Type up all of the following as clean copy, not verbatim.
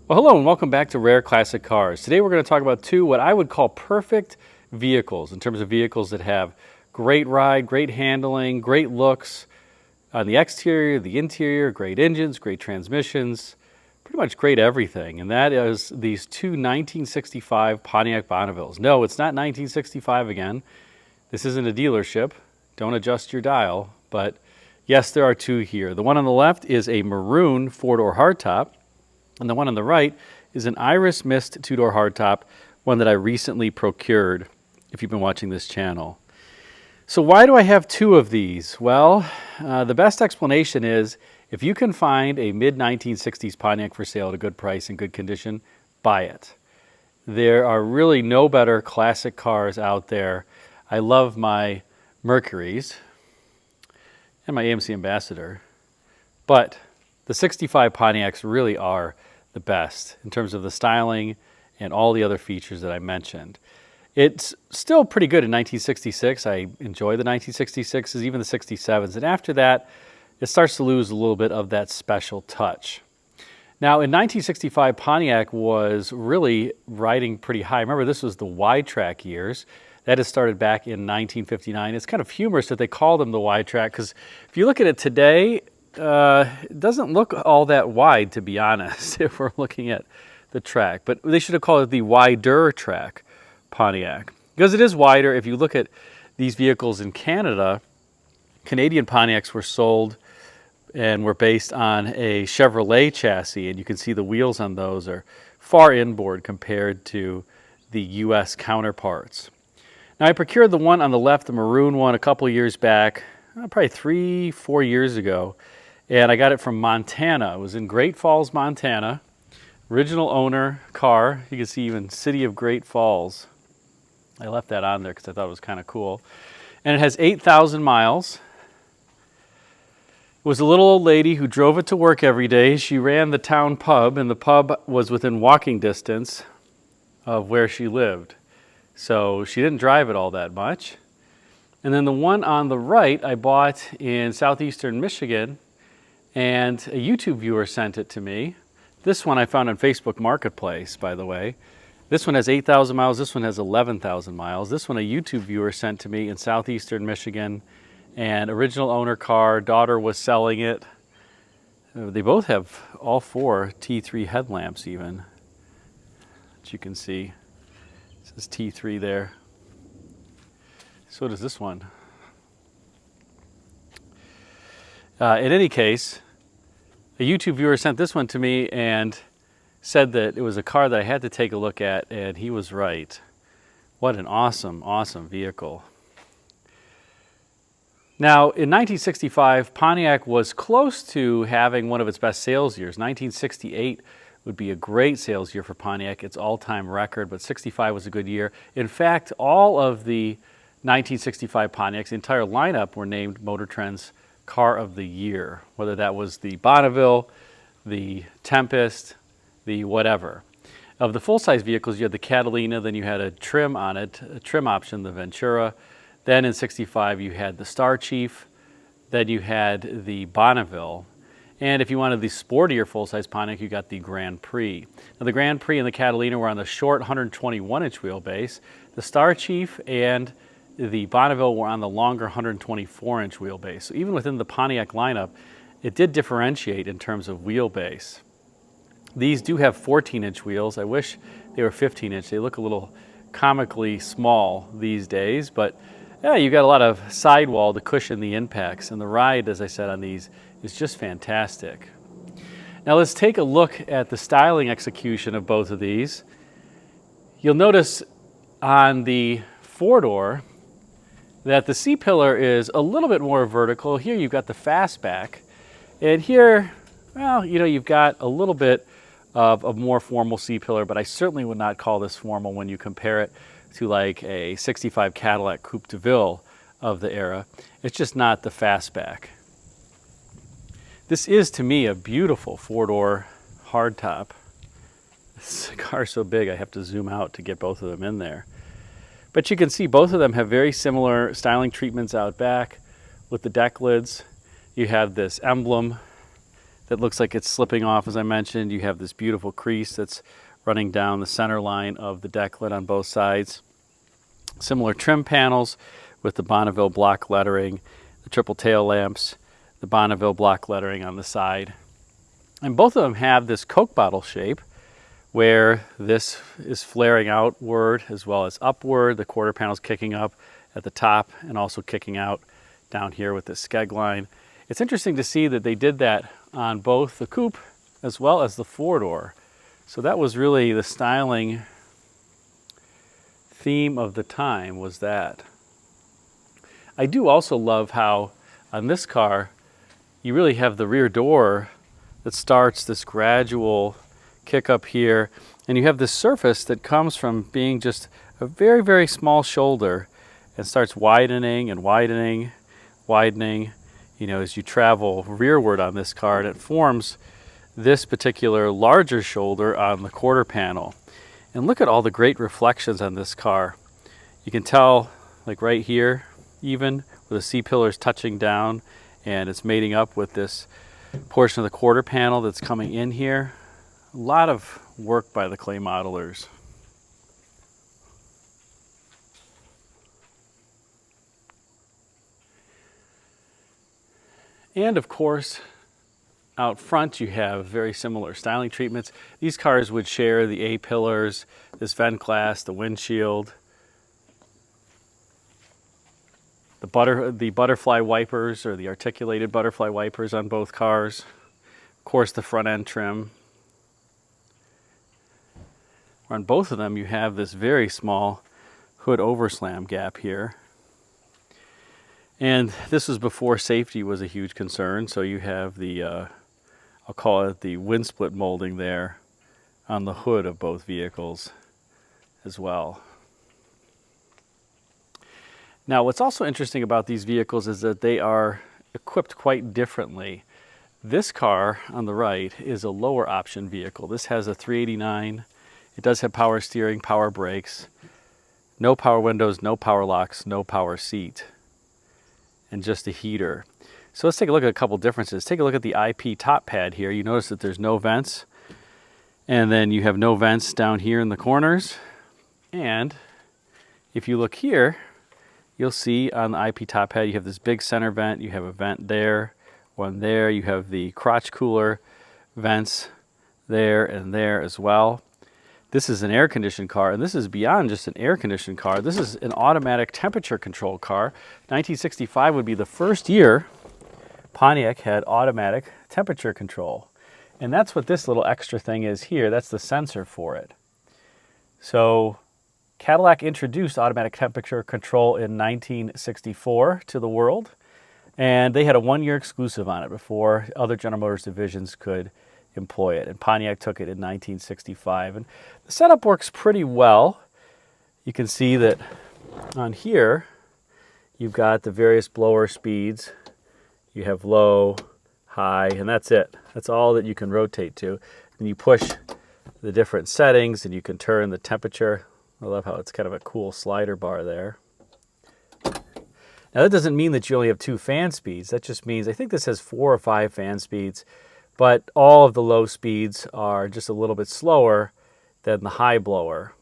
Well, hello and welcome back to Rare Classic Cars. Today we're going to talk about two what I would call perfect vehicles in terms of vehicles that have great ride, great handling, great looks on the exterior, the interior, great engines, great transmissions, pretty much great everything. And that is these two 1965 Pontiac Bonnevilles. No, it's not 1965 again. This isn't a dealership. Don't adjust your dial. But yes, there are two here. The one on the left is a maroon four-door hardtop. And the one on the right is an Iris Mist two-door hardtop, one that I recently procured, if you've been watching this channel. So why do I have two of these? Well, the best explanation is if you can find a mid-1960s Pontiac for sale at a good price and good condition, buy it. There are really no better classic cars out there. I love my Mercuries and my AMC Ambassador, but the 65 Pontiacs really are the best in terms of the styling and all the other features that I mentioned. It's still pretty good in 1966. I enjoy the 1966s, even the 67s. And after that, it starts to lose a little bit of that special touch. Now, in 1965, Pontiac was really riding pretty high. Remember, this was the wide track years. That has started back in 1959. It's kind of humorous that they call them the wide track because if you look at it today, it doesn't look all that wide, to be honest, if we're looking at the track. But they should have called it the wider track Pontiac, because it is wider. If you look at these vehicles in Canada, Canadian Pontiacs were sold and were based on a Chevrolet chassis, and you can see the wheels on those are far inboard compared to the U.S. counterparts. Now, I procured the one on the left, the maroon one, a couple years back, probably 3-4 years ago. And I got it from Montana. It was in Great Falls, Montana. Original owner car. You can see even City of Great Falls. I left that on there because I thought it was kind of cool. And it has 8,000 miles. It was a little old lady who drove it to work every day. She ran the town pub, and the pub was within walking distance of where she lived. So she didn't drive it all that much. And then the one on the right I bought in southeastern Michigan, and a YouTube viewer sent it to me. This one I found on Facebook Marketplace, by the way. This one has 8,000 miles. This one has 11,000 miles. This one a YouTube viewer sent to me in southeastern Michigan. And original owner car, daughter was selling it. They both have all four T3 headlamps even, that you can see. It says T3 there. So does this one. In any case, a YouTube viewer sent this one to me and said that it was a car that I had to take a look at, and he was right. What an awesome, awesome vehicle. Now, in 1965, Pontiac was close to having one of its best sales years. 1968 would be a great sales year for Pontiac, its all-time record, but 65 was a good year. In fact, all of the 1965 Pontiacs, the entire lineup, were named Motor Trend's Car of the Year, whether that was the Bonneville, the Tempest, the whatever. Of the full-size vehicles, you had the Catalina, then you had a trim on it, a trim option, the Ventura. Then in 65, you had the Star Chief. Then you had the Bonneville. And if you wanted the sportier full-size Pontiac, you got the Grand Prix. Now, the Grand Prix and the Catalina were on the short 121-inch wheelbase. The Star Chief and the Bonneville were on the longer 124-inch wheelbase. So even within the Pontiac lineup, it did differentiate in terms of wheelbase. These do have 14-inch wheels. I wish they were 15-inch. They look a little comically small these days, but yeah, you got a lot of sidewall to cushion the impacts, and the ride, as I said, on these is just fantastic. Now let's take a look at the styling execution of both of these. You'll notice on the four-door that the C-pillar is a little bit more vertical. Here you've got the fastback, and here, well, you know, you've got a little bit of a more formal C-pillar, but I certainly would not call this formal when you compare it to like a 65 Cadillac Coupe de Ville of the era. It's just not the fastback. This is, to me, a beautiful four-door hardtop. This car's so big I have to zoom out to get both of them in there. But you can see both of them have very similar styling treatments out back with the deck lids. You have this emblem that looks like it's slipping off, as I mentioned. You have this beautiful crease that's running down the center line of the deck lid on both sides. Similar trim panels with the Bonnevilles block lettering, the triple tail lamps, the Bonnevilles block lettering on the side. And both of them have this Coke bottle shape where this is flaring outward as well as upward. The quarter panel's kicking up at the top and also kicking out down here with this skeg line. It's interesting to see that they did that on both the coupe as well as the four-door. So that was really the styling theme of the time, was that. I do also love how on this car you really have the rear door that starts this gradual kick up here, and you have this surface that comes from being just a very, very small shoulder and starts widening and widening, widening, you know, as you travel rearward on this car, and it forms this particular larger shoulder on the quarter panel. And look at all the great reflections on this car. You can tell, like right here, even with the C-pillars touching down, and it's mating up with this portion of the quarter panel that's coming in here. A lot of work by the clay modelers. And of course, out front you have very similar styling treatments. These cars would share the A-pillars, this vent glass, the windshield, the butterfly wipers, or the articulated butterfly wipers on both cars. Of course, the front end trim. On both of them you have this very small hood overslam gap here. And this was before safety was a huge concern, so you have the, I'll call it the wind split molding there on the hood of both vehicles as well. Now, what's also interesting about these vehicles is that they are equipped quite differently. This car on the right is a lower option vehicle. This has a 389. It does have power steering, power brakes, no power windows, no power locks, no power seat, and just a heater. So let's take a look at a couple differences. Take a look at the IP top pad here. You notice that there's no vents, and then you have no vents down here in the corners. And if you look here, you'll see on the IP top pad you have this big center vent. You have a vent there, one there. You have the crotch cooler vents there and there as well. This is an air-conditioned car, and this is beyond just an air-conditioned car. This is an automatic temperature control car. 1965 would be the first year Pontiac had automatic temperature control. And that's what this little extra thing is here. That's the sensor for it. So Cadillac introduced automatic temperature control in 1964 to the world, and they had a one-year exclusive on it before other General Motors divisions could employ it, and Pontiac took it in 1965. And the setup works pretty well. You can see that on here you've got the various blower speeds. You have low, high, and that's it. That's all that you can rotate to. And you push the different settings and you can turn the temperature. I love how it's kind of a cool slider bar there. Now that doesn't mean that you only have 2 fan speeds. That just means, I think this has 4 or 5 fan speeds, but all of the low speeds are just a little bit slower than the high blower.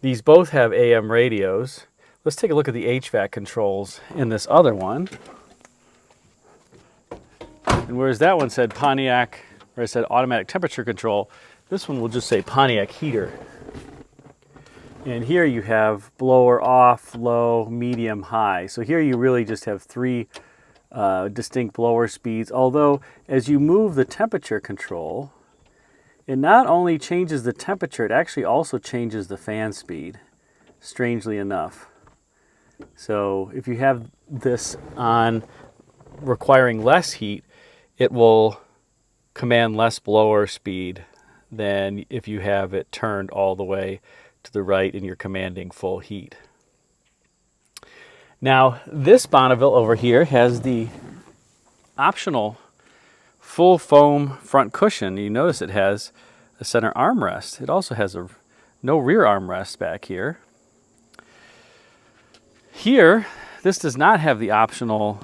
These both have AM radios. Let's take a look at the HVAC controls in this other one. And whereas that one said Pontiac, or it said automatic temperature control, this one will just say Pontiac heater. And here you have blower off, low, medium, high. So here you really just have 3 distinct blower speeds, although as you move the temperature control, it not only changes the temperature, it actually also changes the fan speed, strangely enough. So if you have this on requiring less heat, it will command less blower speed than if you have it turned all the way to the right and you're commanding full heat. Now, this Bonneville over here has the optional full foam front cushion. You notice it has a center armrest. It also has no rear armrest back here. Here, this does not have the optional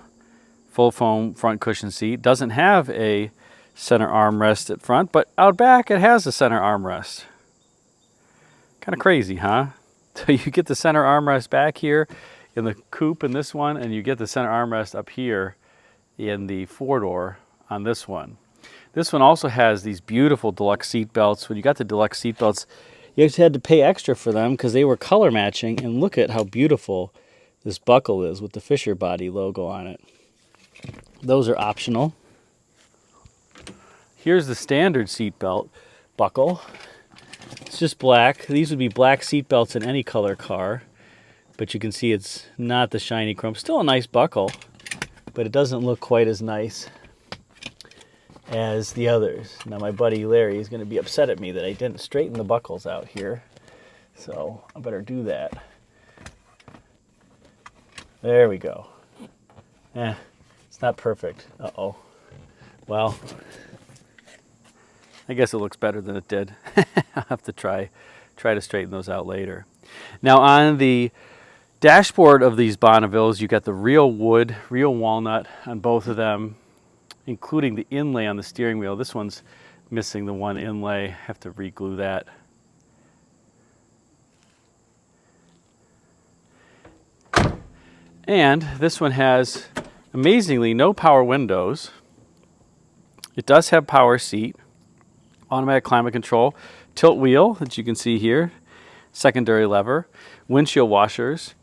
full foam front cushion seat. Doesn't have a center armrest at front, but out back it has a center armrest. Kind of crazy, huh? So you get the center armrest back here in the coupe in this one, and you get the center armrest up here in the four-door on this one. This one also has these beautiful deluxe seat belts. When you got the deluxe seat belts, you just had to pay extra for them because they were color matching, and look at how beautiful this buckle is with the Fisher Body logo on it. Those are optional. Here's the standard seat belt buckle. It's just black. These would be black seat belts in any color car, but you can see it's not the shiny chrome. Still a nice buckle, but it doesn't look quite as nice as the others. Now my buddy Larry is going to be upset at me that I didn't straighten the buckles out here, so I better do that. There we go. It's not perfect. Uh-oh. Well, I guess it looks better than it did. I'll have to try to straighten those out later. Now on the dashboard of these Bonnevilles, you got the real wood, real walnut on both of them, including the inlay on the steering wheel. This one's missing the one inlay. Have to re-glue that. And this one has, amazingly, no power windows. It does have power seat, automatic climate control, tilt wheel that you can see here, secondary lever, windshield washers,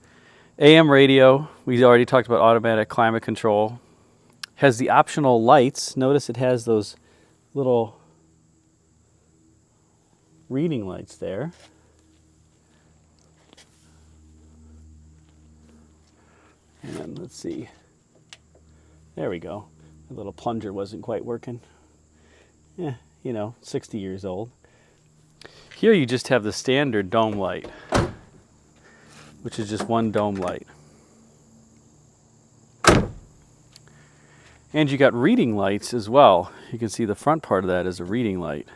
AM radio. We already talked about automatic climate control. Has the optional lights. Notice it has those little reading lights there. And let's see. There we go. The little plunger wasn't quite working. Yeah, you know, 60 years old. Here you just have the standard dome light, which is just one dome light. And you got reading lights as well. You can see the front part of that is a reading light.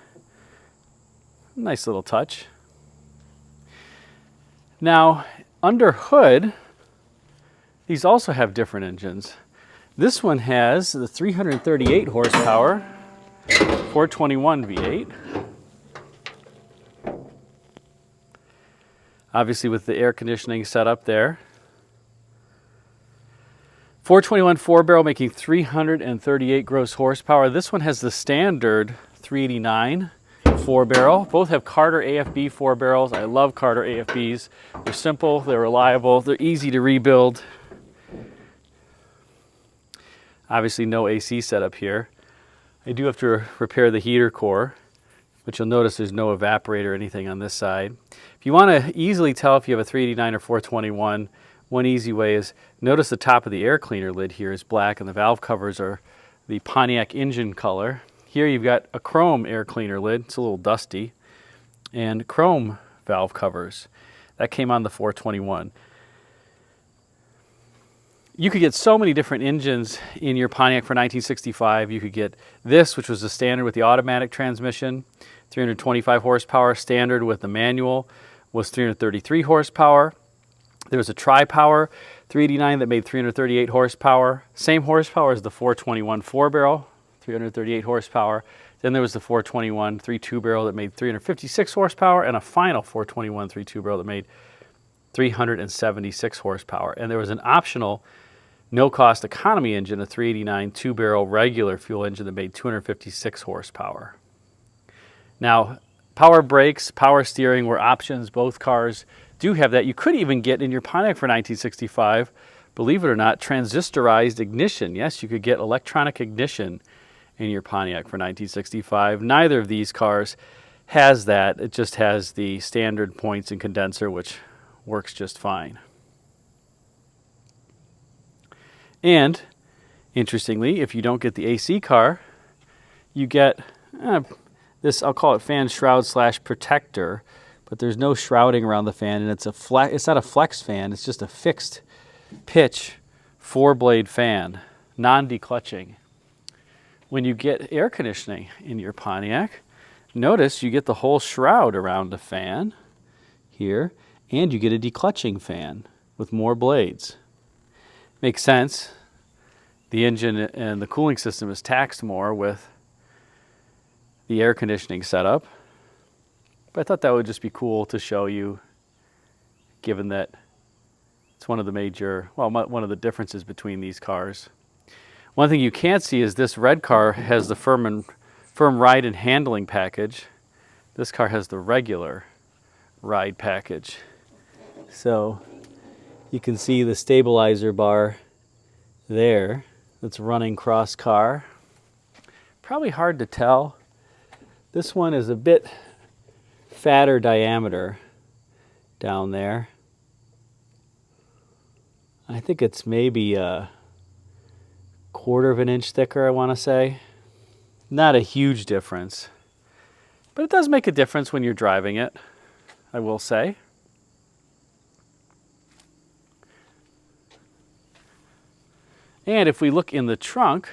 Nice little touch. Now, under hood, these also have different engines. This one has the 338 horsepower, 421 V8. Obviously with the air conditioning set up there. 421 four-barrel making 338 gross horsepower. This one has the standard 389 four-barrel. Both have Carter AFB four-barrels. I love Carter AFBs. They're simple, they're reliable, they're easy to rebuild. Obviously no AC setup here. I do have to repair the heater core, but you'll notice there's no evaporator or anything on this side. If you want to easily tell if you have a 389 or 421, one easy way is notice the top of the air cleaner lid here is black and the valve covers are the Pontiac engine color. Here you've got a chrome air cleaner lid. It's a little dusty. And chrome valve covers. That came on the 421. You could get so many different engines in your Pontiac for 1965. You could get this, which was the standard with the automatic transmission, 325 horsepower. Standard with the manual was 333 horsepower. There was a tri-power 389 that made 338 horsepower. Same horsepower as the 421 four-barrel, 338 horsepower. Then there was the 421 3.2 barrel that made 356 horsepower, and a final 421 3.2 barrel that made 376 horsepower. And there was an optional no-cost economy engine, a 389 two-barrel regular fuel engine that made 256 horsepower. Now, power brakes, power steering were options. Both cars do have that. You could even get in your Pontiac for 1965, believe it or not, transistorized ignition. Yes, you could get electronic ignition in your Pontiac for 1965. Neither of these cars has that. It just has the standard points and condenser, which works just fine. And interestingly, if you don't get the AC car, you get this, I'll call it fan shroud / protector, but there's no shrouding around the fan, and it's not a flex fan, it's just a fixed pitch 4-blade fan, non-declutching. When you get air conditioning in your Pontiac, notice you get the whole shroud around the fan here, and you get a declutching fan with more blades. Makes sense. The engine and the cooling system is taxed more with the air conditioning setup. But I thought that would just be cool to show you, given that it's one of the major, well, one of the differences between these cars. One thing you can't see is this red car has the firm ride and handling package. This car has the regular ride package. So you can see the stabilizer bar there that's running cross car. Probably hard to tell. This one is a bit fatter diameter down there. I think it's maybe a 1/4 of an inch thicker, I want to say. Not a huge difference, but it does make a difference when you're driving it, I will say. And if we look in the trunk,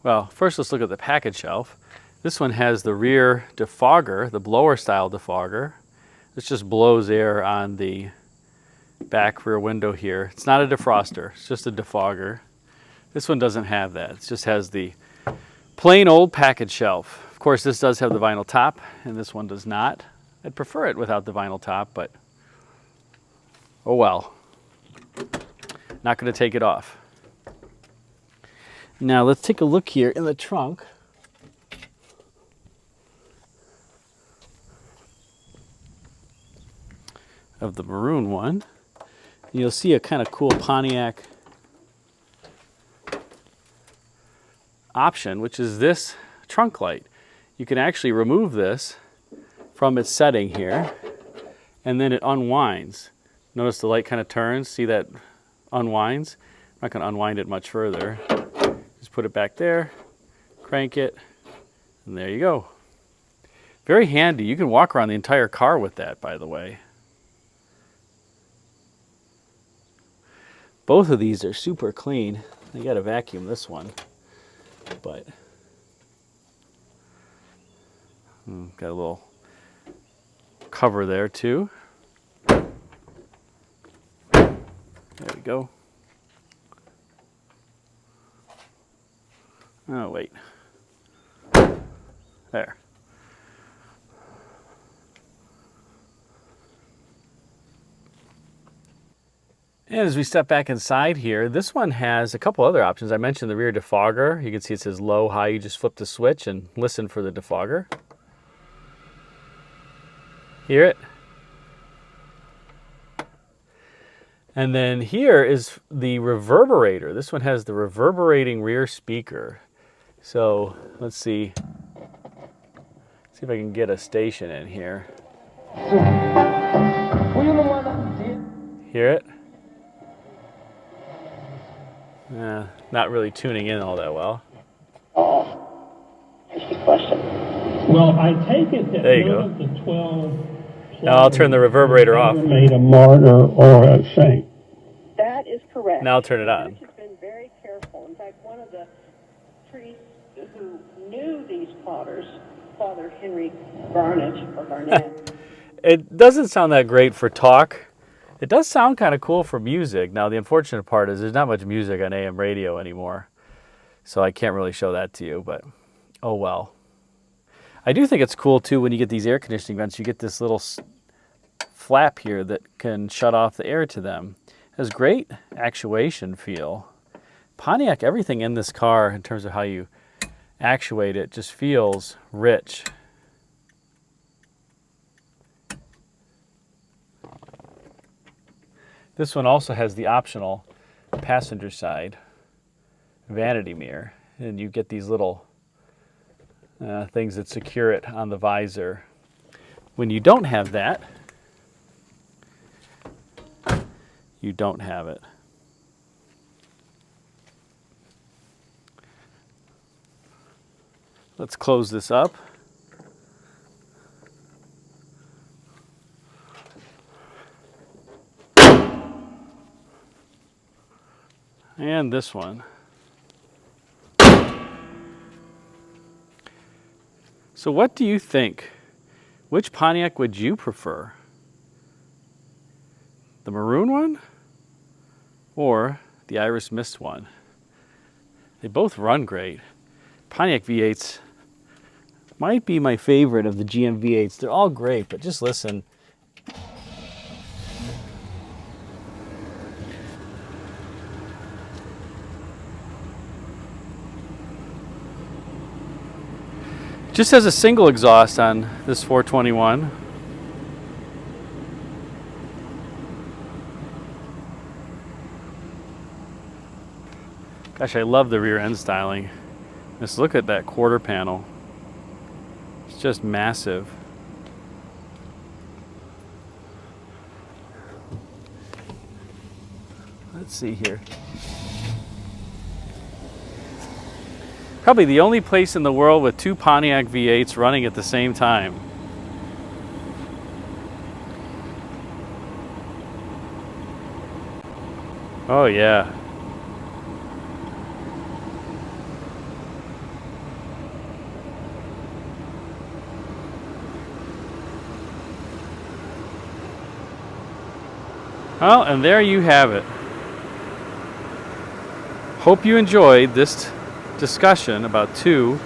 well, first let's look at the package shelf. This one has the rear defogger, the blower style defogger. This just blows air on the back rear window here. It's not a defroster, it's just a defogger. This one doesn't have that. It just has the plain old package shelf. Of course, this does have the vinyl top, and this one does not. I'd prefer it without the vinyl top, but oh well. Not going to take it off. Now let's take a look here in the trunk. Of the maroon one. You'll see a kind of cool Pontiac option, which is this trunk light. You can actually remove this from its setting here, and then it unwinds. Notice the light kind of turns, see that unwinds? I'm not going to unwind it much further. Just put it back there, crank it, and there you go. Very handy. You can walk around the entire car with that, by the way. Both of these are super clean. You got to vacuum this one, but got a little cover there too. There we go. Oh wait, there. And as we step back inside here, this one has a couple other options. I mentioned the rear defogger. You can see it says low, high. You just flip the switch and listen for the defogger. Hear it? And then here is the reverberator. This one has the reverberating rear speaker. So let's see. See if I can get a station in here. Hear it? Not really tuning in all that well. Oh, that's the question. Well, I take it that none of the 12 now I'll turn the reverberator off. Made a martyr or a saint. That is correct. Now I'll turn it on. The church has been very careful. In fact, one of the priests who knew these potters, Father Henry Barnett. It doesn't sound that great for talk. It does sound kind of cool for music. Now, the unfortunate part is there's not much music on AM radio anymore, so I can't really show that to you, but oh well. I do think it's cool, too, when you get these air conditioning vents, you get this little flap here that can shut off the air to them. It has great actuation feel. Pontiac, everything in this car, in terms of how you actuate it, just feels rich. This one also has the optional passenger side vanity mirror, and you get these little things that secure it on the visor. When you don't have that, you don't have it. Let's close this up. And this one. So what do you think? Which Pontiac would you prefer? The maroon one or the Iris Mist one? They both run great. Pontiac V8s might be my favorite of the GM V8s. They're all great, but just listen. Just has a single exhaust on this 421. Gosh, I love the rear end styling. Just look at that quarter panel. It's just massive. Let's see here. Probably the only place in the world with two Pontiac V8s running at the same time. Oh yeah. Well, and there you have it. Hope you enjoyed this discussion about two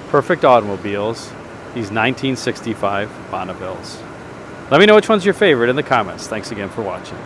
perfect automobiles, these 1965 Bonnevilles. Let me know which one's your favorite in the comments. Thanks again for watching.